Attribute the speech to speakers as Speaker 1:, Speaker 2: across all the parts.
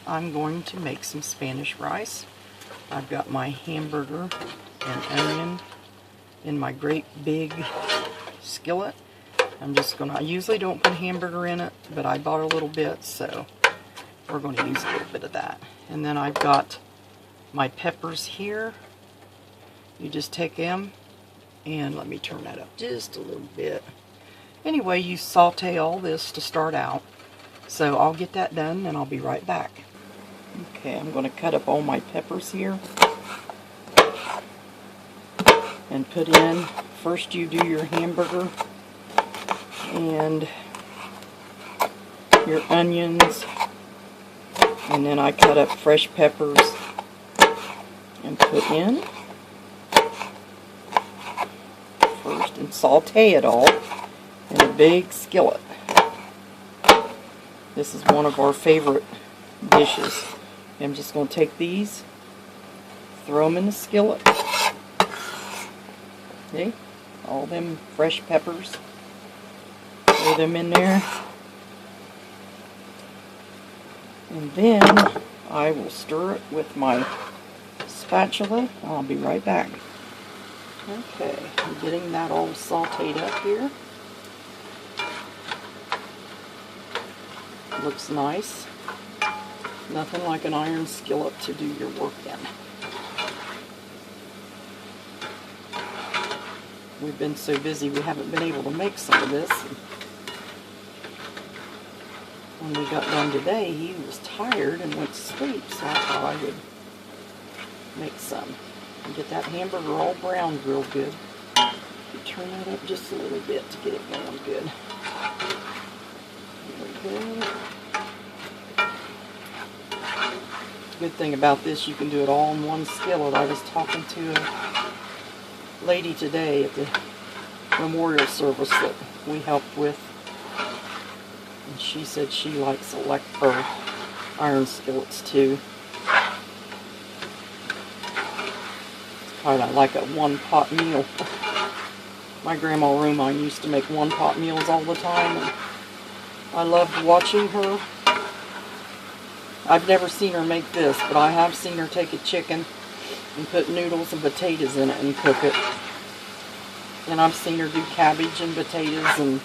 Speaker 1: I'm going to make some Spanish rice. I've got my hamburger and onion in my great big skillet. I usually don't put hamburger in it, but I bought a little bit, so we're going to use a little bit of that. And then I've got my peppers here. You just take them, and let me turn that up just a little bit. Anyway, you saute all this to start out. So I'll get that done, and I'll be right back. Okay, I'm going to cut up all my peppers here and put in, first you do your hamburger and your onions, and then I cut up fresh peppers and put in first and saute it all in a big skillet. This is one of our favorite dishes. I'm just going to take these, throw them in the skillet. See? All them fresh peppers. Throw them in there. And then I will stir it with my spatula. I'll be right back. Okay, I'm getting that all sauteed up here. Looks nice. Nothing like an iron skillet to do your work in. We've been so busy we haven't been able to make some of this. When we got done today, he was tired and went to sleep, so I thought I would make some. And get that hamburger all browned real good. Turn that up just a little bit to get it going good. There we go. Good thing about this, you can do it all in one skillet. I was talking to a lady today at the memorial service that we helped with, and she said she likes iron skillets too. It's kind of like a one-pot meal. My grandma Roma used to make one-pot meals all the time, and I loved watching her. I've never seen her make this, but I have seen her take a chicken and put noodles and potatoes in it and cook it. And I've seen her do cabbage and potatoes and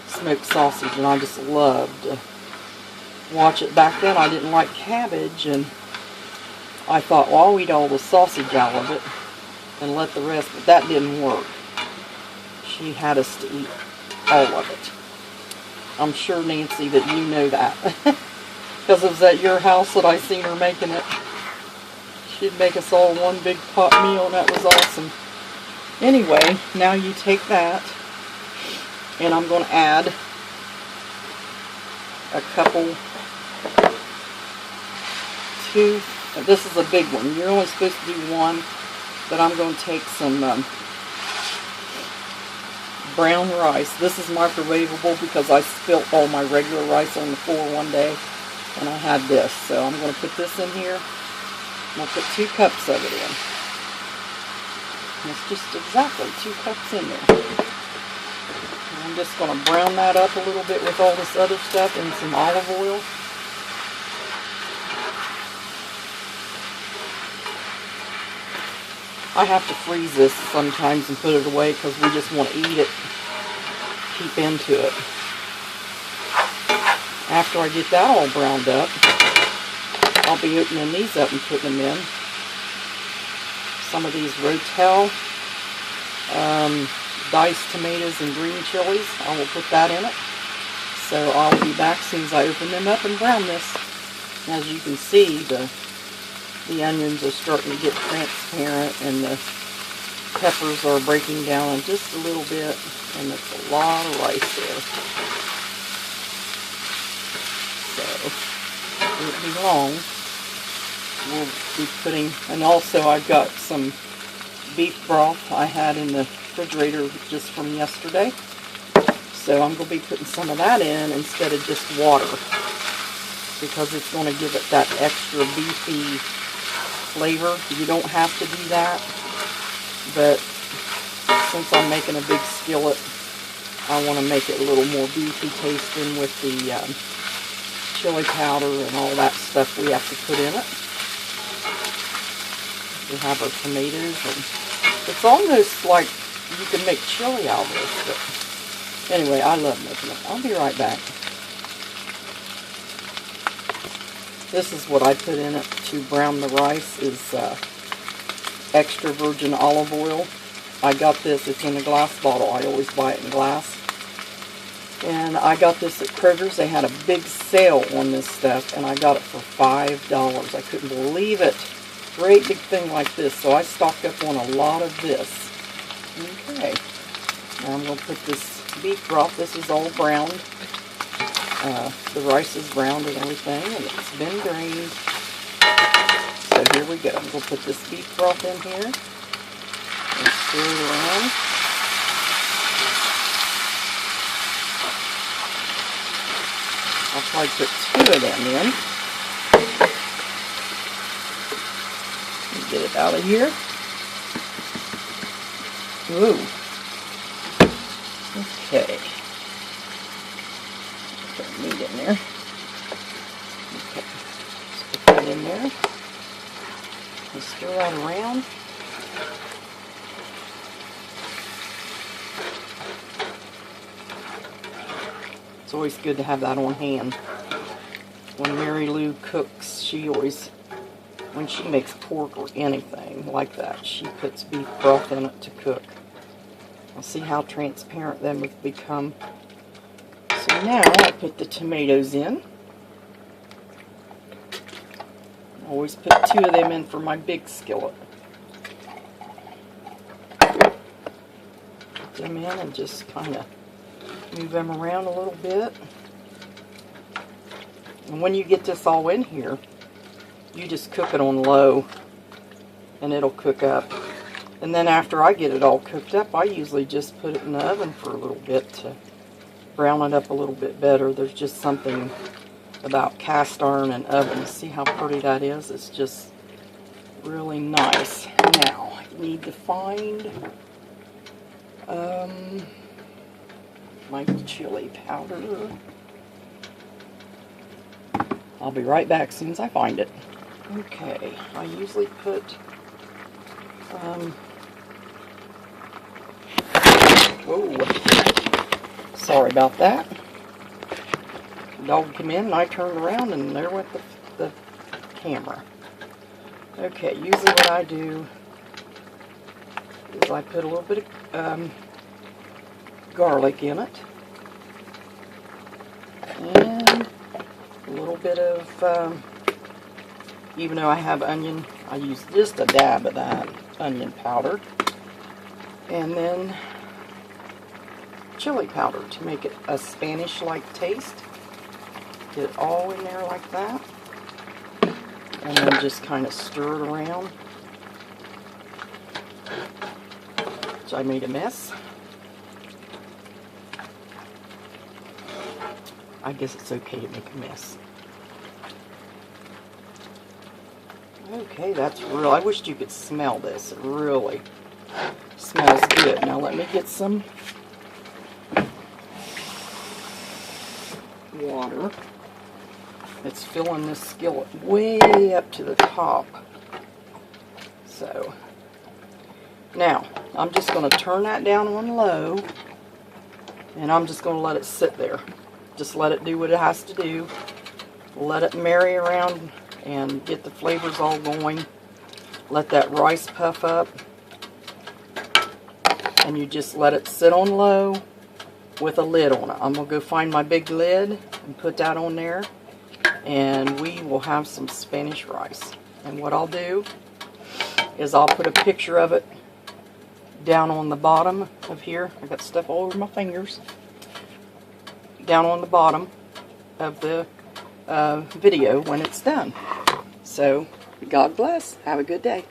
Speaker 1: smoked sausage, and I just loved to watch it. Back then I didn't like cabbage, and I thought, well, I'll eat all the sausage out of it and let the rest, but that didn't work. She had us to eat all of it. I'm sure, Nancy, that you know that. Because it was at your house that I seen her making it. She'd make us all one big pot meal, and that was awesome. Anyway, now you take that, and I'm going to add a couple, this is a big one. You're only supposed to do one, but I'm going to take some brown rice. This is microwavable because I spilt all my regular rice on the floor one day, and I had this. So I'm going to put this in here. I'm going to put 2 cups of it in. And it's just exactly 2 cups in there. And I'm just going to brown that up a little bit with all this other stuff and some olive oil. I have to freeze this sometimes and put it away because we just want to eat it, keep into it. After I get that all browned up, I'll be opening these up and putting them in. Some of these Rotel diced tomatoes and green chilies, I will put that in it. So I'll be back as soon as I open them up and brown this. As you can see, the onions are starting to get transparent, and the peppers are breaking down just a little bit, and it's a lot of rice there. So, it won't be long. We'll be putting, and also I've got some beef broth I had in the refrigerator just from yesterday. So I'm going to be putting some of that in instead of just water, because it's going to give it that extra beefy flavor. You don't have to do that, but since I'm making a big skillet, I want to make it a little more beefy tasting with the chili powder and all that stuff we have to put in it. We have our tomatoes, and it's almost like you can make chili out of this. But anyway, I love making it. I'll be right back. This is what I put in it to brown the rice, is extra virgin olive oil. I got this, it's in a glass bottle. I always buy it in glass. And I got this at Kroger's. They had a big sale on this stuff, and I got it for $5. I couldn't believe it. Great big thing like this. So I stocked up on a lot of this. Okay. Now I'm going to put this beef broth. This is all browned. The rice is browned and everything, and it's been drained. So here we go. I'm going to put this beef broth in here and stir it around. I'll probably put 2 of them in. Get it out of here. Ooh. Okay. Put the meat in there. Okay. Let's put that in there. And stir that around. It's always good to have that on hand. When Mary Lou cooks, she always, when she makes pork or anything like that, she puts beef broth in it to cook. I'll see how transparent them have become. So now I put the tomatoes in. I always put 2 of them in for my big skillet. Put them in and just kind of move them around a little bit. And when you get this all in here, you just cook it on low and it'll cook up. And then after I get it all cooked up, I usually just put it in the oven for a little bit to brown it up a little bit better. There's just something about cast iron and ovens. See how pretty that is? It's just really nice. Now, I need to find my chili powder. I'll be right back as soon as I find it. Okay, I usually put whoa, sorry about that. The dog came in and I turned around and there went the camera. Okay, usually what I do is I put a little bit of garlic in it, and a little bit of, even though I have onion, I use just a dab of that onion powder, and then chili powder to make it a Spanish-like taste. Get it all in there like that, and then just kind of stir it around. Which I made a mess. I guess it's okay to make a mess. Okay, that's real. I wished you could smell this. It really smells good. Now let me get some water. It's filling this skillet way up to the top. So, now, I'm just going to turn that down on low, and I'm just going to let it sit there. Just let it do what it has to do. Let it marry around and get the flavors all going. Let that rice puff up. And you just let it sit on low with a lid on it. I'm going to go find my big lid and put that on there. And we will have some Spanish rice. And what I'll do is I'll put a picture of it down on the bottom of here. I got stuff all over my fingers. Down on the bottom of the video when it's done. So, God bless. Have a good day.